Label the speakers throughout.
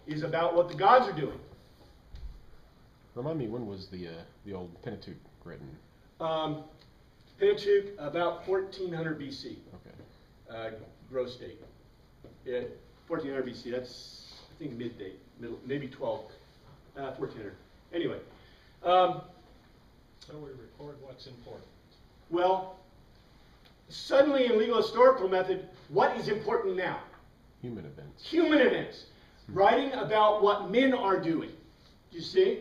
Speaker 1: is about what the gods are doing.
Speaker 2: Remind me, when was the old Pentateuch written?
Speaker 1: Pentateuch, about 1400 BC.
Speaker 2: Okay.
Speaker 1: Gross date. 1400 BC, that's, I think, mid-date, maybe 1400. Anyway.
Speaker 3: So we record what's important.
Speaker 1: Well, suddenly in legal historical method, what is important now?
Speaker 2: Human events.
Speaker 1: Human events. Writing about what men are doing. You see?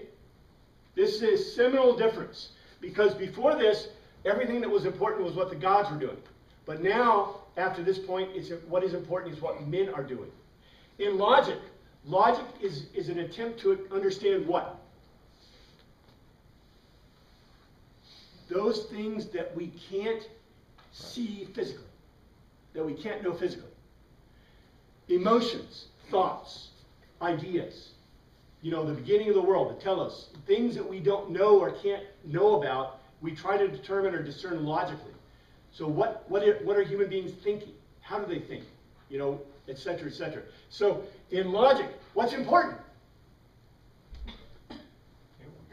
Speaker 1: This is a seminal difference. Because before this, everything that was important was what the gods were doing. But now, after this point, what is important is what men are doing. In logic, logic is an attempt to understand what? Those things that we can't see physically, that we can't know physically. Emotions, thoughts, ideas. You know, the beginning of the world, to tell us things that we don't know or can't know about, we try to determine or discern logically. So what are human beings thinking? How do they think? You know, et cetera, et cetera. So in logic, what's important?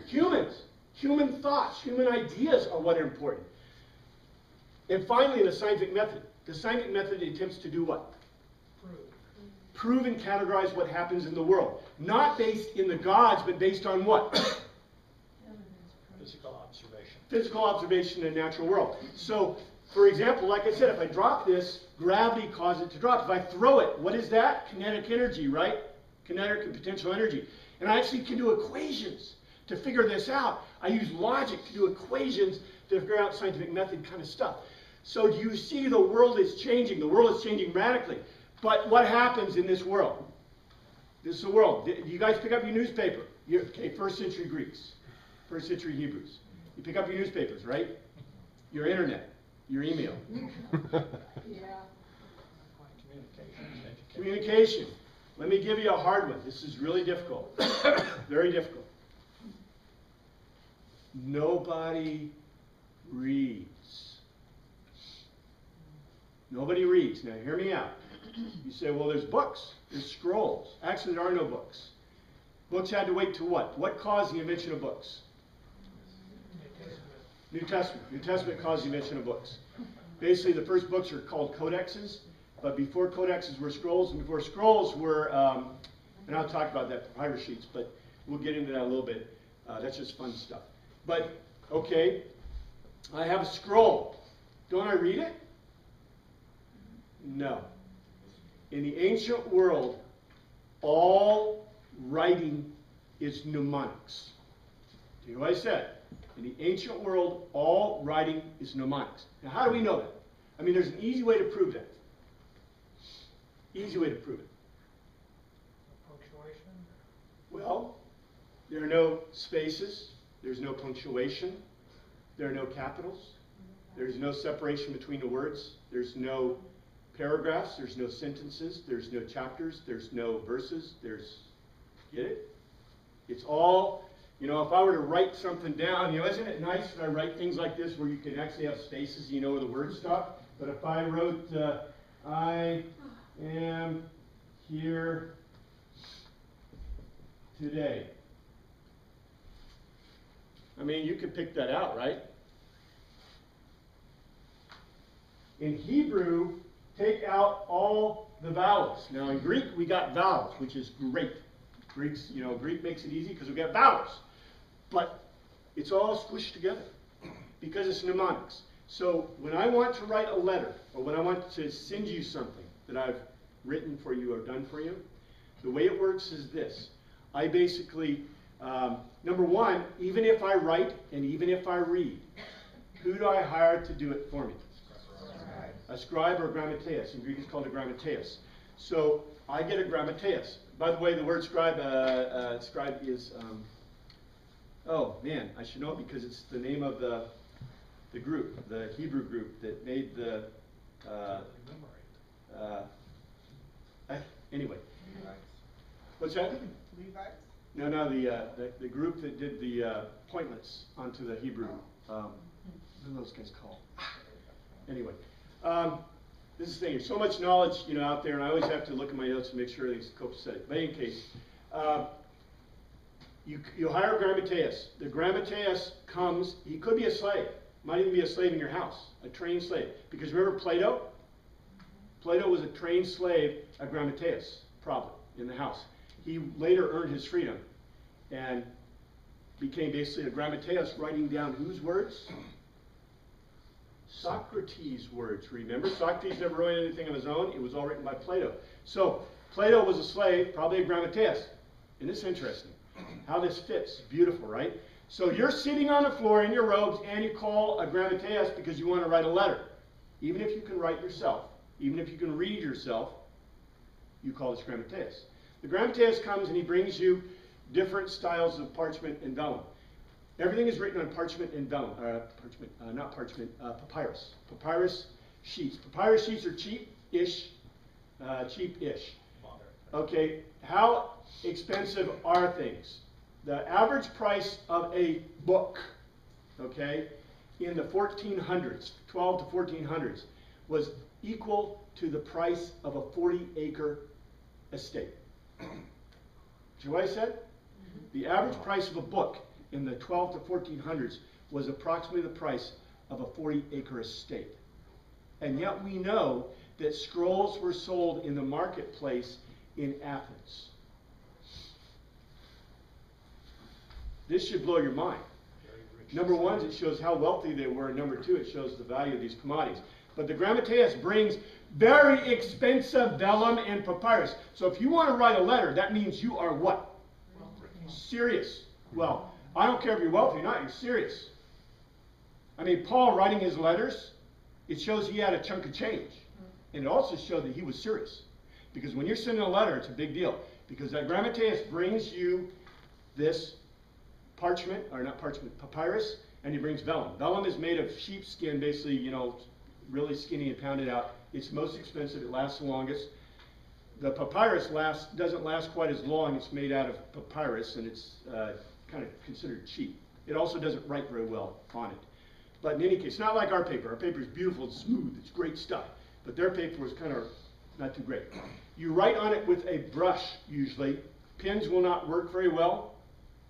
Speaker 1: Humans. Human thoughts, human ideas are what are important. And finally, the scientific method. The scientific method attempts to do what? Prove and categorize what happens in the world. Not based in the gods, but based on what?
Speaker 3: Physical observation.
Speaker 1: Physical observation in the natural world. So, for example, like I said, if I drop this, gravity causes it to drop. If I throw it, what is that? Kinetic energy, right? Kinetic and potential energy. And I actually can do equations to figure this out. I use logic to do equations to figure out scientific method kind of stuff. So do you see the world is changing? The world is changing radically. But what happens in this world? This is the world. Do you guys pick up your newspaper? Okay, first century Greeks, first century Hebrews. You pick up your newspapers, right? Your internet, your email.
Speaker 4: Yeah.
Speaker 1: Communication. Let me give you a hard one. This is really difficult. Very difficult. Nobody reads. Nobody reads. Now hear me out. You say, well, there's books. There's scrolls. Actually, there are no books. Books had to wait to what? What caused the invention of books? New Testament. New Testament caused the invention of books. Basically, the first books are called codexes. But before codexes were scrolls, and before scrolls were, and I'll talk about that papyrus sheets, but we'll get into that a little bit. That's just fun stuff. But, okay, I have a scroll. Don't I read it? No. In the ancient world, all writing is mnemonics. Do you know what I said? In the ancient world, all writing is mnemonics. Now, how do we know that? I mean, there's an easy way to prove that. Easy way to prove it.
Speaker 3: Punctuation?
Speaker 1: Well, there are no spaces. There's no punctuation. There are no capitals. There's no separation between the words. There's no paragraphs. There's no sentences. There's no chapters. There's no verses. Get it? It's all, you know, if I were to write something down, you know, isn't it nice that I write things like this where you can actually have spaces, you know, where the words stop? But if I wrote, I am here today. I mean, you could pick that out, right? In Hebrew, take out all the vowels. Now, in Greek, we got vowels, which is great. Greek makes it easy because we got vowels. But it's all squished together because it's mnemonics. So when I want to write a letter, or when I want to send you something that I've written for you or done for you, the way it works is this. I basically, number one, even if I write and even if I read, who do I hire to do it for me? A scribe or a grammateus. In Greek it's called a grammateus. So I get a grammateus. By the way, the word scribe, scribe is, oh man, I should know it because it's the name of the group, the Hebrew group that made the, anyway. What's that?
Speaker 4: Levites?
Speaker 1: No, the group that did the pointlets onto the Hebrew. What are those guys called? Anyway, this is the thing. There's so much knowledge, out there, and I always have to look at my notes to make sure everything's copacetic. But in any case, You hire a grammateus. The grammateus comes, he could be a slave. Might even be a slave in your house, a trained slave. Because remember Plato? Plato was a trained slave, a grammateus, probably, in the house. He later earned his freedom and became basically a grammateus, writing down whose words? Socrates' words. Remember, Socrates never wrote anything of his own. It was all written by Plato. So, Plato was a slave, probably a grammateus. And it's interesting how this fits. Beautiful, right? So you're sitting on the floor in your robes and you call a grammateus because you want to write a letter. Even if you can write yourself, even if you can read yourself, you call this grammateus. The grammateus comes and he brings you different styles of parchment and vellum. Everything is written on parchment and vellum. Papyrus. Papyrus sheets. Papyrus sheets are cheap-ish. Cheap-ish. Okay, how expensive are things? The average price of a book, okay, in the 1400s, 12 to 1400s, was equal to the price of a 40-acre estate. See what I said? The average price of a book in the 12 to 1400s was approximately the price of a 40-acre estate. And yet we know that scrolls were sold in the marketplace in Athens. This should blow your mind. Number one, it shows how wealthy they were, and number two, it shows the value of these commodities. But the grammateus brings very expensive vellum and papyrus. So if you want to write a letter, that means you are what? Serious. Well, I don't care if you're wealthy or not, you're serious. I mean, Paul writing his letters, it shows he had a chunk of change. And it also showed that he was serious. Because when you're sending a letter, it's a big deal. Because that grammateus brings you this parchment, or not parchment, papyrus, and he brings vellum. Vellum is made of sheepskin, basically, you know, really skinny and pounded out. It's most expensive, it lasts the longest. The papyrus doesn't last quite as long. It's made out of papyrus, and it's kind of considered cheap. It also doesn't write very well on it. But in any case, it's not like our paper. Our paper is beautiful, it's smooth, it's great stuff. But their paper was kind of not too great. You write on it with a brush, usually. Pens will not work very well.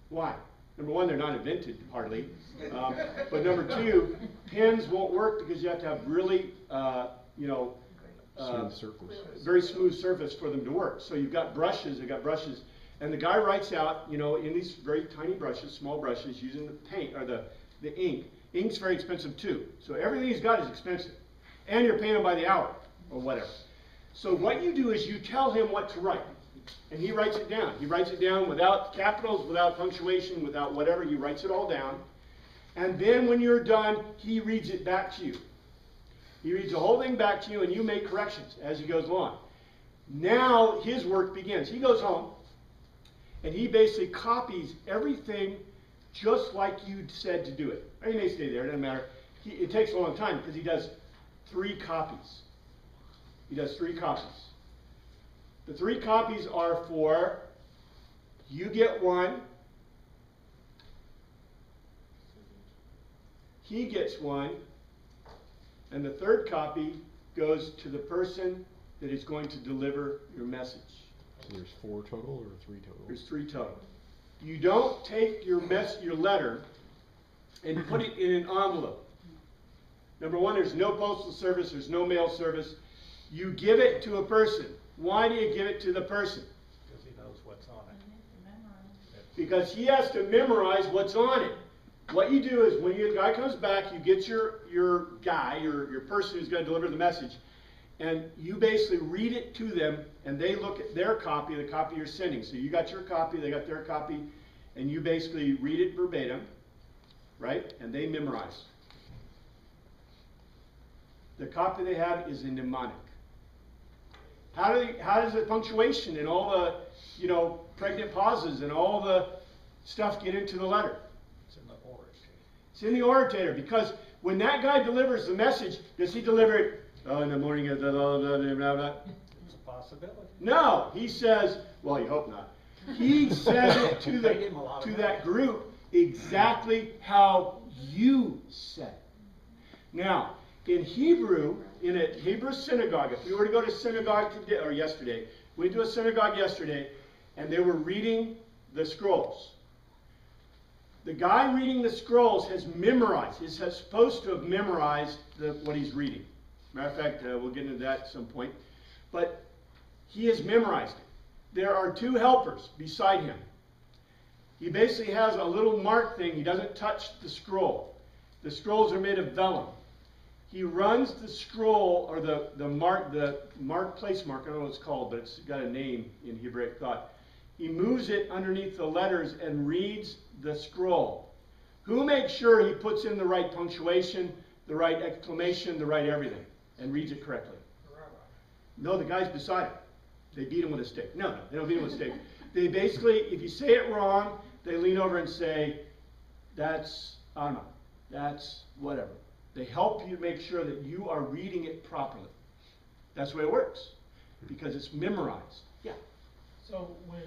Speaker 1: Why? Number one, they're not invented, hardly. But number two, pens won't work because you have to have really,
Speaker 2: Smooth surface.
Speaker 1: very smooth surface for them to work. So you've got brushes, and the guy writes out, you know, in these very tiny brushes, small brushes, using the paint, or the ink. Ink's very expensive too. So everything he's got is expensive. And you're paying him by the hour, or whatever. So what you do is you tell him what to write. And he writes it down. He writes it down without capitals, without punctuation, without whatever. He writes it all down. And then when you're done, he reads it back to you. He reads the whole thing back to you, and you make corrections as he goes along. Now his work begins. He goes home, and he basically copies everything just like you said to do it. Or he may stay there, it doesn't matter. It takes a long time because he does 3 copies. He does 3 copies. The 3 copies are for, you get one, he gets one, and the 3rd copy goes to the person that is going to deliver your message.
Speaker 2: So there's 4 total or 3 total?
Speaker 1: There's 3 total. You don't take your letter and put it in an envelope. Number one, there's no postal service, there's no mail service. You give it to a person. Why do you give it to the person?
Speaker 3: Because he knows what's on it.
Speaker 1: Because he has to memorize what's on it. What you do is when the guy comes back, you get your guy, your person who's going to deliver the message, and you basically read it to them, and they look at their copy, the copy you're sending. So you got your copy, they got their copy, and you basically read it verbatim, right? And they memorize. The copy they have is a mnemonic. How does the punctuation and all the, pregnant pauses and all the stuff get into the letter?
Speaker 3: It's in the orator.
Speaker 1: It's in the orator, because when that guy delivers the message, does he deliver it in the morning of the blah, blah, blah, blah, blah?
Speaker 3: It's a possibility.
Speaker 1: No, he says, well, you hope not. He says it to that group exactly how you said it. Now, in Hebrew, in a Hebrew synagogue, if we were to go to synagogue today or yesterday, we went to a synagogue yesterday, and they were reading the scrolls. The guy reading the scrolls has memorized, is supposed to have memorized what he's reading. Matter of fact, we'll get into that at some point. But he has memorized it. There are two helpers beside him. He basically has a little mark thing. He doesn't touch the scroll. The scrolls are made of vellum. He runs the scroll, or the mark, place mark, I don't know what it's called, but it's got a name in Hebraic thought. He moves it underneath the letters and reads the scroll. Who makes sure he puts in the right punctuation, the right exclamation, the right everything, and reads it correctly? No, the guys beside him. They beat him with a stick. No, they don't beat him with a stick. They basically, if you say it wrong, they lean over and say, that's, I don't know, that's whatever. They help you make sure that you are reading it properly. That's the way it works, because it's memorized. Yeah.
Speaker 5: So when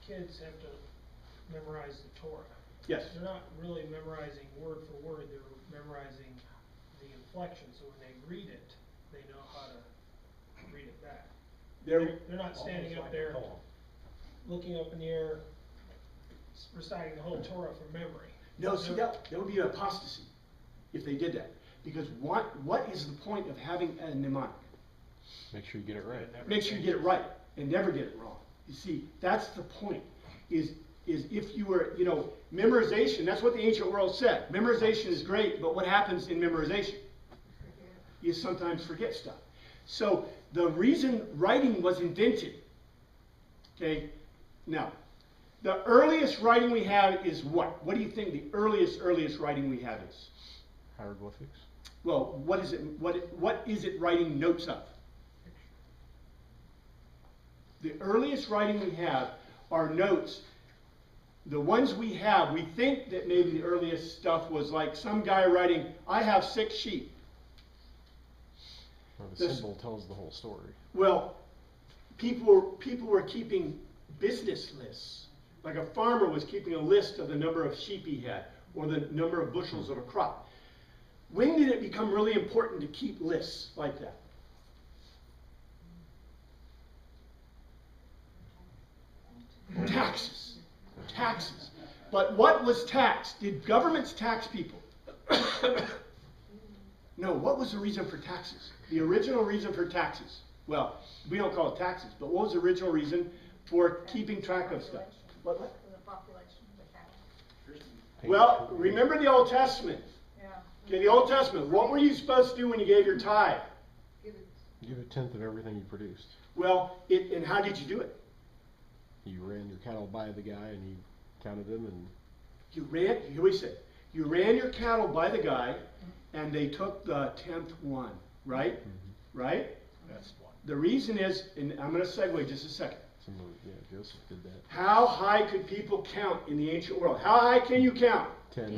Speaker 5: kids have to memorize the Torah,
Speaker 1: Yes.
Speaker 5: they're not really memorizing word for word, they're memorizing the inflection, so when they read it, they know how to read it back. They're not standing up there looking up in the air, reciting the whole Torah from memory.
Speaker 1: No, see, that would be an apostasy if they did that. Because what is the point of having a mnemonic?
Speaker 2: Make sure you get it right.
Speaker 1: Make sure you get it right and never get it wrong. You see, that's the point. Is if you were, memorization, that's what the ancient world said. Memorization is great, but what happens in memorization? You sometimes forget stuff. So the reason writing was invented, okay, now, the earliest writing we have is what? What do you think the earliest writing we have is?
Speaker 2: Hieroglyphics.
Speaker 1: Well, what is it? What is it writing notes of? The earliest writing we have are notes. The ones we have, we think that maybe the earliest stuff was like some guy writing, I have 6 sheep.
Speaker 2: Well, the symbol tells the whole story.
Speaker 1: Well, people were keeping business lists. Like a farmer was keeping a list of the number of sheep he had, or the number of bushels of a crop. When did it become really important to keep lists like that? Taxes. Taxes. But what was taxed? Did governments tax people? No. What was the reason for taxes? The original reason for taxes. Well, we don't call it taxes, but what was the original reason for keeping track of stuff? What?
Speaker 4: For the population, the cattle.
Speaker 1: Well, remember the Old Testament.
Speaker 4: Yeah.
Speaker 1: Okay, the Old Testament. What were you supposed to do when you gave your tithe?
Speaker 4: Give it.
Speaker 2: Give a tenth of everything you produced.
Speaker 1: Well, and how did you do it?
Speaker 2: You ran your cattle by the guy and you counted them and...
Speaker 1: Here we say, you ran your cattle by the guy and they took the 10th one, right?
Speaker 2: Mm-hmm.
Speaker 1: Right?
Speaker 3: That's one.
Speaker 1: The reason is, and I'm going to segue just a second.
Speaker 2: Joseph did that.
Speaker 1: How high could people count in the ancient world? How high can you count?
Speaker 2: 10.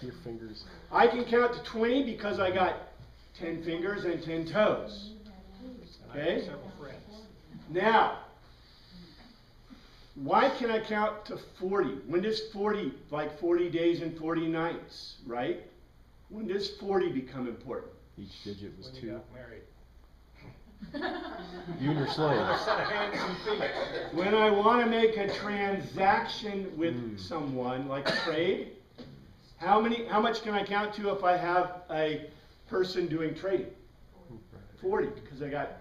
Speaker 2: Your fingers.
Speaker 1: I can count to 20 because I got 10 fingers and 10 toes.
Speaker 3: And I have
Speaker 1: Okay?
Speaker 3: several friends.
Speaker 1: Now, why can I count to 40? When does 40, like 40 days and 40 nights, right? When does 40 become important?
Speaker 2: Each digit was
Speaker 3: When
Speaker 2: 2.
Speaker 3: you got married.
Speaker 2: You and your slave.
Speaker 3: Another set of hands and feet.
Speaker 1: When I want to make a transaction with someone, like a trade, how much can I count to if I have a person doing trading? 40, because I got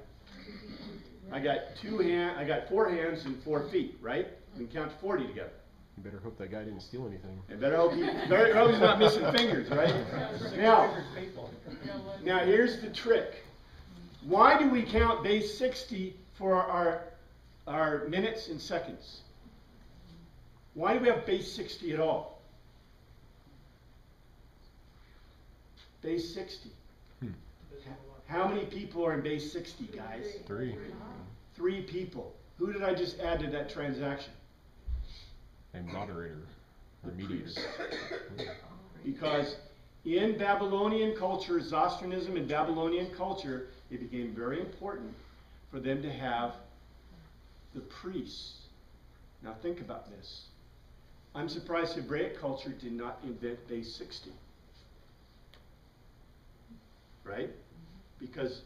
Speaker 1: 4 hands and 4 feet, right? We can count to 40 together.
Speaker 2: You better hope that guy didn't steal anything.
Speaker 1: And better hope he's not missing fingers, right? Now here's the trick. Why do we count base 60 for our minutes and seconds? Why do we have base 60 at all? Base 60. How many people are in base 60, guys?
Speaker 2: 3.
Speaker 1: 3 people. Who did I just add to that transaction?
Speaker 2: A moderator. Or mediator.
Speaker 1: Because in Babylonian culture, Zoroastrianism and Babylonian culture, it became very important for them to have the priests. Now think about this. I'm surprised Hebraic culture did not invent base 60. Right? Because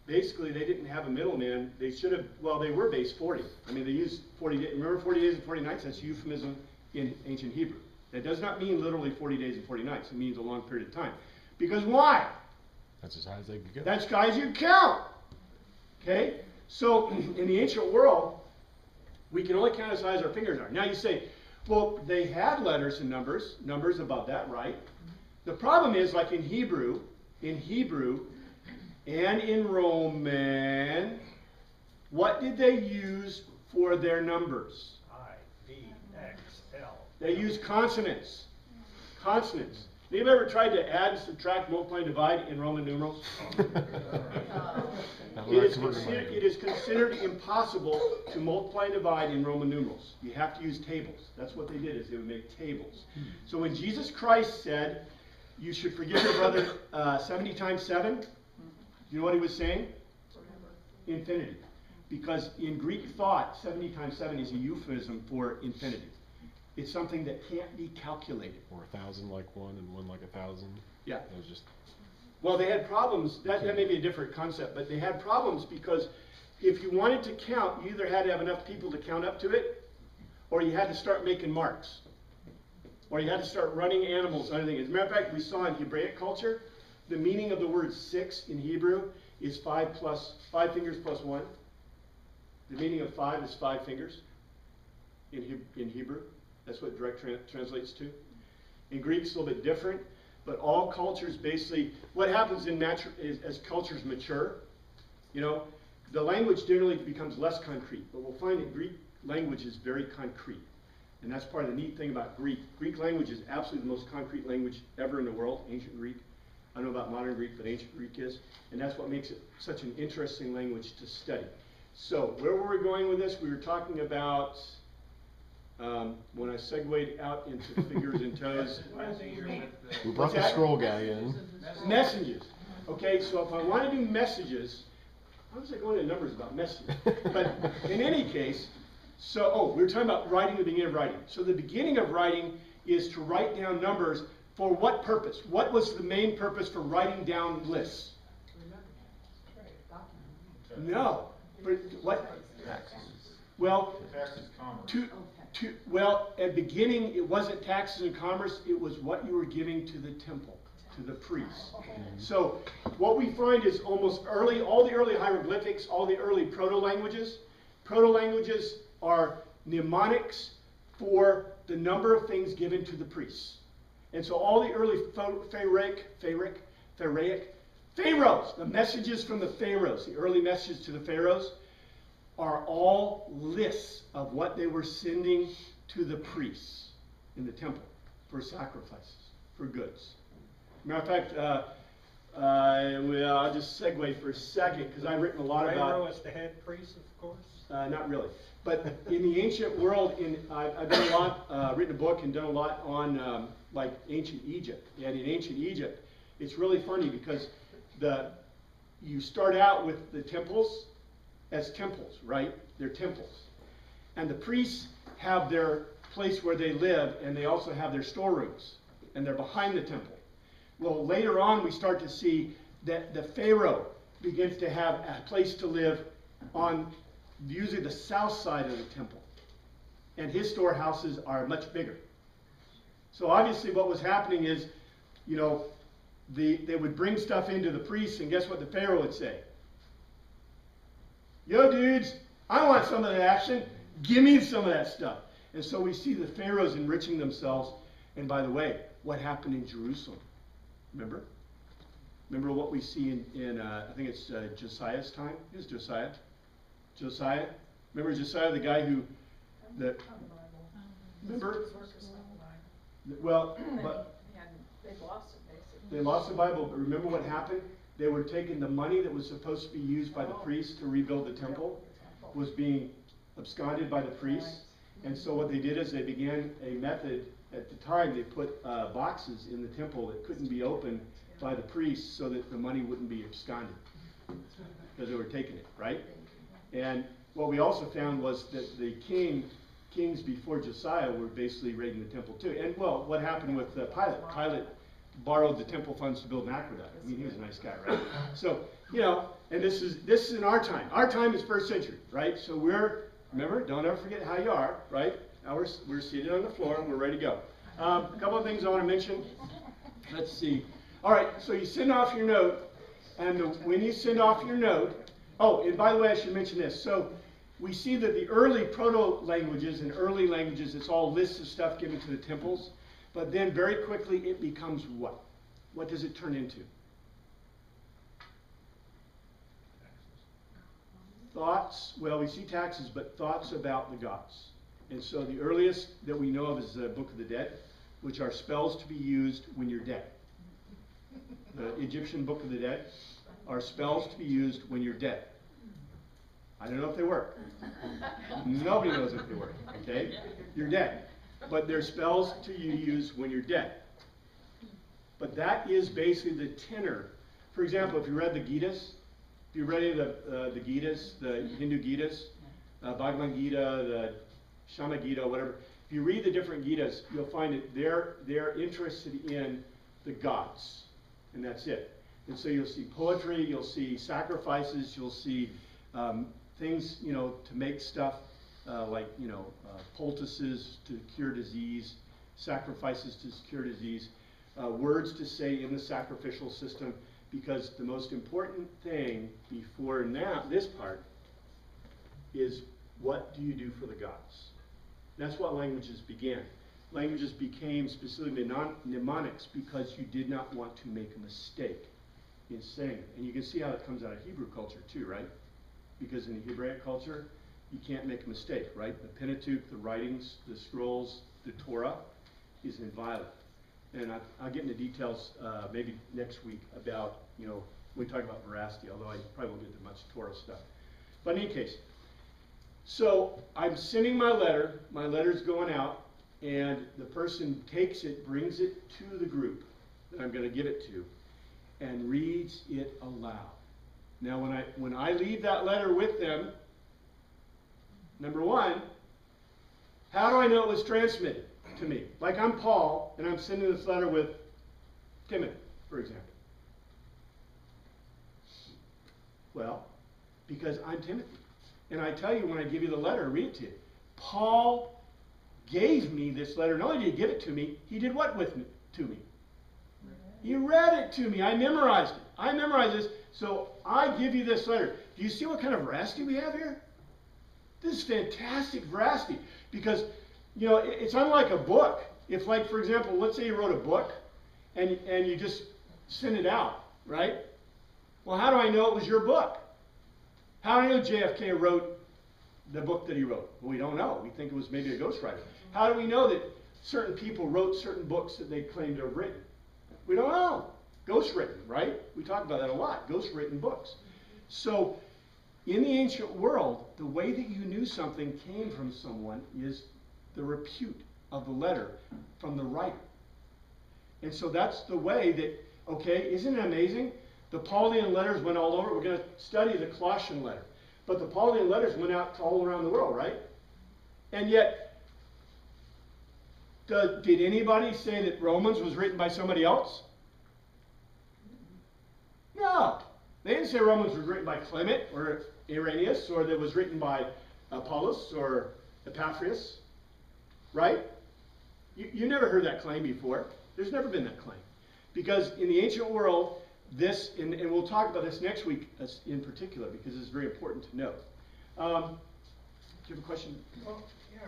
Speaker 1: basically they didn't have a middleman. They should have, well, they were base 40. I mean, they used 40 days. Remember 40 days and 40 nights? That's a euphemism in ancient Hebrew. That does not mean literally 40 days and 40 nights. It means a long period of time. Because why?
Speaker 2: That's as high as they could go.
Speaker 1: That's high as you count. Okay? So in the ancient world, we can only count as high as our fingers are. Now you say, well, they had letters and numbers above that, right? The problem is, like in Hebrew and in Roman, what did they use for their numbers?
Speaker 3: I, V, X, L.
Speaker 1: They used consonants. Consonants. Anybody ever tried to add, subtract, multiply, and divide in Roman numerals? It is considered impossible to multiply and divide in Roman numerals. You have to use tables. That's what they did, is they would make tables. So when Jesus Christ said, you should forgive your brother 70 times 7, you know what he was saying? Infinity. Because in Greek thought, 70 times 7 is a euphemism for infinity. It's something that can't be calculated.
Speaker 2: Or 1,000 like 1 and 1 like 1,000.
Speaker 1: Yeah.
Speaker 2: It was just...
Speaker 1: Well, they had problems. That may be a different concept, but they had problems because if you wanted to count, you either had to have enough people to count up to it, or you had to start making marks, or you had to start running animals. As a matter of fact, we saw in Hebraic culture, the meaning of the word 6 in Hebrew is 5 fingers plus 1. The meaning of 5 is 5 fingers in Hebrew. That's what direct translates to. In Greek, it's a little bit different. But all cultures basically, what happens as cultures mature, you know, the language generally becomes less concrete. But we'll find that Greek language is very concrete. And that's part of the neat thing about Greek. Greek language is absolutely the most concrete language ever in the world, ancient Greek. I don't know about modern Greek, but ancient Greek is. And that's what makes it such an interesting language to study. So, where were we going with this? We were talking about, when I segued out into figures and toes.
Speaker 2: We brought the scroll guy in.
Speaker 1: Messages. Okay, so if I want to do messages, how was I going into numbers about messages? But in any case, we were talking about writing, the beginning of writing. So the beginning of writing is to write down numbers for what purpose? What was the main purpose for writing down lists? No. For what?
Speaker 6: Taxes.
Speaker 1: Well,
Speaker 6: Taxes, commerce.
Speaker 1: at beginning, it wasn't taxes and commerce, it was what you were giving to the temple, to the priests. So, what we find is all the early hieroglyphics, all the early proto-languages are mnemonics for the number of things given to the priests. And so all the early pharaohs, the messages from the pharaohs, the early messages to the pharaohs, are all lists of what they were sending to the priests in the temple for sacrifices, for goods. Matter of fact, I'll just segue for a second because I've written a lot about...
Speaker 3: Pharaoh is the head priest, of course?
Speaker 1: Not really. But in the ancient world, I've done a lot, written a book and done a lot on like ancient Egypt. And in ancient Egypt, it's really funny because you start out with the temples as temples, right? They're temples. And the priests have their place where they live, and they also have their storerooms, and they're behind the temple. Well, later on, we start to see that the pharaoh begins to have a place to live on usually the south side of the temple. And his storehouses are much bigger. So obviously what was happening is, you know, they would bring stuff into the priests, and guess what the pharaoh would say? Yo, dudes, I want some of that action. Give me some of that stuff. And so we see the pharaohs enriching themselves. And by the way, what happened in Jerusalem? Remember? Remember what we see in I think it's Josiah's time? Who's Josiah? Josiah? Remember Josiah, the guy who... Remember? Well, but...
Speaker 4: They've lost it, basically.
Speaker 1: They lost the Bible, but remember what happened? They were taking the money that was supposed to be used by the priests to rebuild the temple, was being absconded by the priests. And so what they did is they began a method. At the time, they put boxes in the temple that couldn't be opened by the priests so that the money wouldn't be absconded because they were taking it, right? And what we also found was that the kings before Josiah were basically raiding the temple too. And well, what happened with Pilate? Pilate borrowed the temple funds to build an aqueduct. I mean, he was a nice guy, right? So, you know, And this is in our time. Our time is first century, right? So remember, don't ever forget how you are, right? Now we're seated on the floor and we're ready to go. A couple of things I want to mention. Let's see. All right, so you send off your note, and when you send off your note, oh, and by the way, I should mention this. So we see that the early proto-languages and early languages, it's all lists of stuff given to the temples, but then very quickly it becomes what? What does it turn into? Thoughts, well, we see taxes, but thoughts about the gods. And so the earliest that we know of is the Book of the Dead, which are spells to be used when you're dead. The Egyptian Book of the Dead are spells to be used when you're dead. I don't know if they work. Nobody knows if they work, okay? You're dead. But they're spells to use when you're dead. But that is basically the tenor. For example, if you read the Gitas, if you read the Gitas, the Hindu Gitas, Bhagavad Gita, the Shama Gita, whatever, if you read the different Gitas, you'll find that they're interested in the gods, and that's it. And so you'll see poetry, you'll see sacrifices, you'll see things, to make stuff like, poultices to cure disease, sacrifices to cure disease, words to say in the sacrificial system, because the most important thing before now, this part, is what do you do for the gods? That's what languages began. Languages became specifically mnemonics because you did not want to make a mistake in saying it. And you can see how it comes out of Hebrew culture too, right? Because in the Hebraic culture, you can't make a mistake, right? The Pentateuch, the writings, the scrolls, the Torah is inviolate. And I'll get into details maybe next week about, when we talk about veracity, although I probably won't get into much Torah stuff. But in any case, so I'm sending my letter's going out, and the person takes it, brings it to the group that I'm going to give it to, and reads it aloud. Now, when I leave that letter with them, number one, how do I know it was transmitted to me? Like I'm Paul, and I'm sending this letter with Timothy, for example. Well, because I'm Timothy. And I tell you when I give you the letter, read it to you. Paul gave me this letter. Not only did he give it to me, he did what to me? He read it to me. I memorized it. I memorized this. So I give you this letter. Do you see what kind of veracity we have here? This is fantastic veracity. Because, it's unlike a book. If, like, for example, let's say you wrote a book and you just send it out, right? Well, how do I know it was your book? How do I know JFK wrote the book that he wrote? Well, we don't know. We think it was maybe a ghostwriter. How do we know that certain people wrote certain books that they claim to have written? We don't know. Ghostwritten, right? We talk about that a lot. Ghostwritten books. So, in the ancient world, the way that you knew something came from someone is the repute of the letter from the writer. And so that's the way that, okay, isn't it amazing? The Pauline letters went all over. We're going to study the Colossian letter. But the Pauline letters went out all around the world, right? And yet, did anybody say that Romans was written by somebody else? No. They didn't say Romans was written by Clement or Irenaeus, or that it was written by Apollos or Epaphras, right? You never heard that claim before. There's never been that claim. Because in the ancient world, this, and we'll talk about this next week in particular, because it's very important to know. Do you have a question?
Speaker 5: Well, yeah,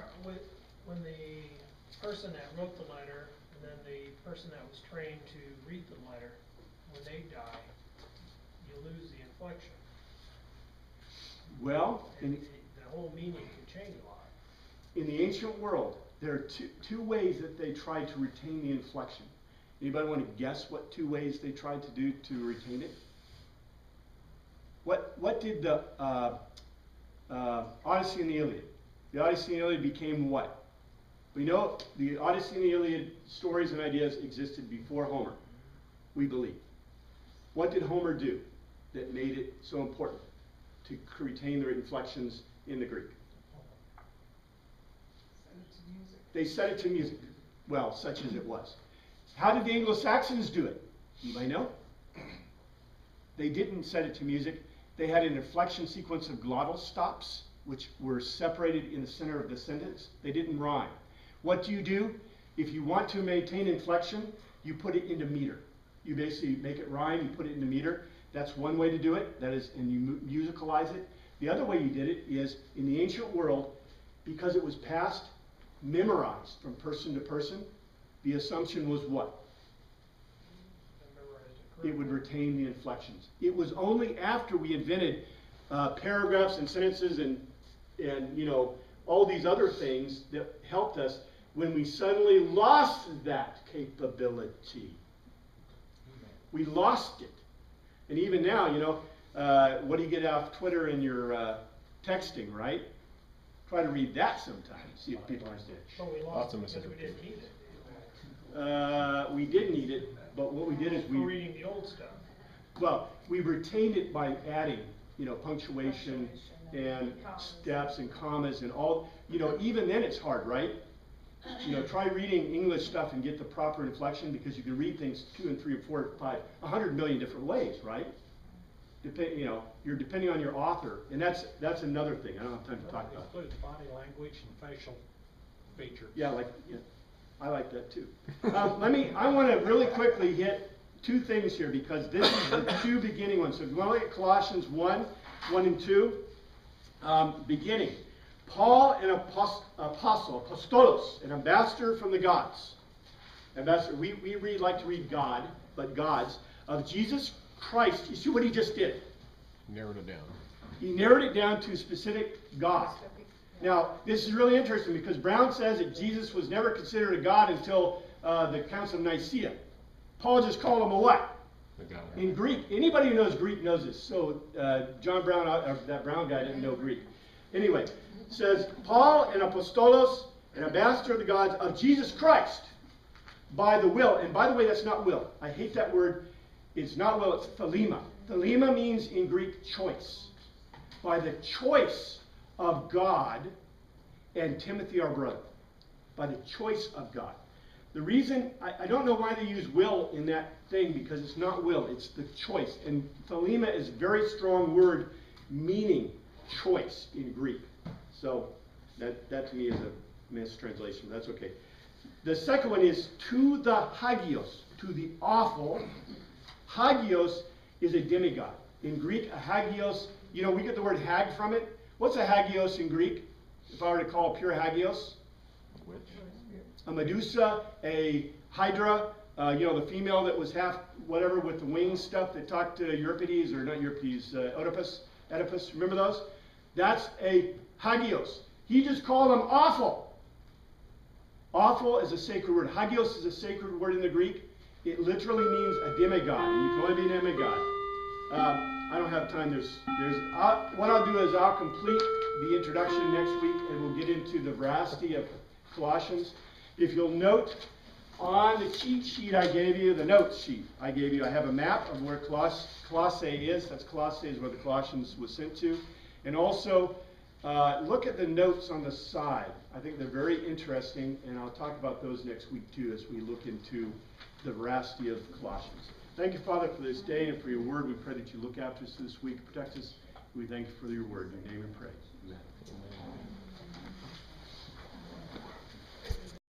Speaker 5: when the person that wrote the letter, and then the person that was trained to read the letter, when they die, you lose the inflection.
Speaker 1: Well,
Speaker 5: the whole meaning can change a lot.
Speaker 1: In the ancient world, there are two ways that they tried to retain the inflection. Anybody want to guess what two ways they tried to do to retain it? What did the Odyssey and the Iliad? The Odyssey and the Iliad became what? We know the Odyssey and the Iliad stories and ideas existed before Homer, we believe. What did Homer do that made it so important to retain the inflections in the Greek? They set it to music. Well, such as it was. How did the Anglo-Saxons do it? Anybody know? They didn't set it to music. they had an inflection sequence of glottal stops, which were separated in the center of the sentence. They didn't rhyme. What do? If you want to maintain inflection, you put it into meter. You basically make it rhyme, you put it into meter. That's one way to do it. That is, and you musicalize it. The other way you did it is, in the ancient world, because it was passed, memorized from person to person, the assumption was what? It would retain the inflections. It was only after we invented paragraphs and sentences and you know, all these other things that helped us when we suddenly lost that capability. We lost it. And even now, you know, what do you get off Twitter and your texting, right? Try to read that sometime, see if people understand.
Speaker 5: But we
Speaker 2: Lots
Speaker 5: lost
Speaker 2: of
Speaker 5: it because we
Speaker 2: misinterpretation.
Speaker 5: didn't need it.
Speaker 1: We did need it, but what we did is
Speaker 5: For reading the old stuff.
Speaker 1: well, we retained it by adding, you know, punctuation and steps and commas and all, you know, even then it's hard, right? You know, try reading English stuff and get the proper inflection, because you can read things 2 and 3 and 4 and 5, 100 million different ways, right? You know, you're depending on your author, and that's another thing. I don't have time to talk about.
Speaker 3: It includes body language and facial features.
Speaker 1: Yeah, I like that too. I want to really quickly hit two things here, because this is the two beginning ones. So if you want to look at Colossians 1 and 2, beginning. Paul, an apostle, apostolos, an ambassador from the gods. Ambassador, we like to read God, but gods, of Jesus Christ. You see what he just did?
Speaker 2: Narrowed it down.
Speaker 1: He narrowed it down to a specific God. Now, this is really interesting, because Brown says that Jesus was never considered a God until the Council of Nicaea. Paul just called him a what?
Speaker 2: The God.
Speaker 1: In Greek. Anybody who knows Greek knows this. So John Brown, that Brown guy didn't know Greek. Anyway, says, Paul, an apostolos, an ambassador of the gods of Jesus Christ, by the will. And by the way, that's not will. I hate that word. It's not will, it's thelema. Thelema means in Greek choice. By the choice of God and Timothy our brother. By the choice of God. The reason, I don't know why they use will in that thing, because it's not will, it's the choice. And thelema is a very strong word meaning choice in Greek. So that to me is a mistranslation. That's okay. The second one is to the hagios, to the awful. Hagios is a demigod. In Greek, a hagios, you know, we get the word hag from it. What's a hagios in Greek? If I were to call a pure hagios?
Speaker 2: Which?
Speaker 1: A Medusa, a Hydra, you know, the female that was half whatever with the wings stuff that talked to Euripides, or not Euripides, Oedipus, remember those? That's a hagios. He just called them awful. Awful is a sacred word. Hagios is a sacred word in the Greek. It literally means a demigod, and you can only be a demigod. I don't have time. What I'll do is I'll complete the introduction next week, and we'll get into the veracity of Colossians. If you'll note on the cheat sheet I gave you, the notes sheet I gave you, I have a map of where Colossae is. That's Colossae is where the Colossians was sent to. And also, look at the notes on the side. I think they're very interesting, and I'll talk about those next week too, as we look into the veracity of Colossians. Thank you, Father, for this day and for your word. We pray that you look after us this week, protect us. We thank you for your word. In your name we pray. Amen.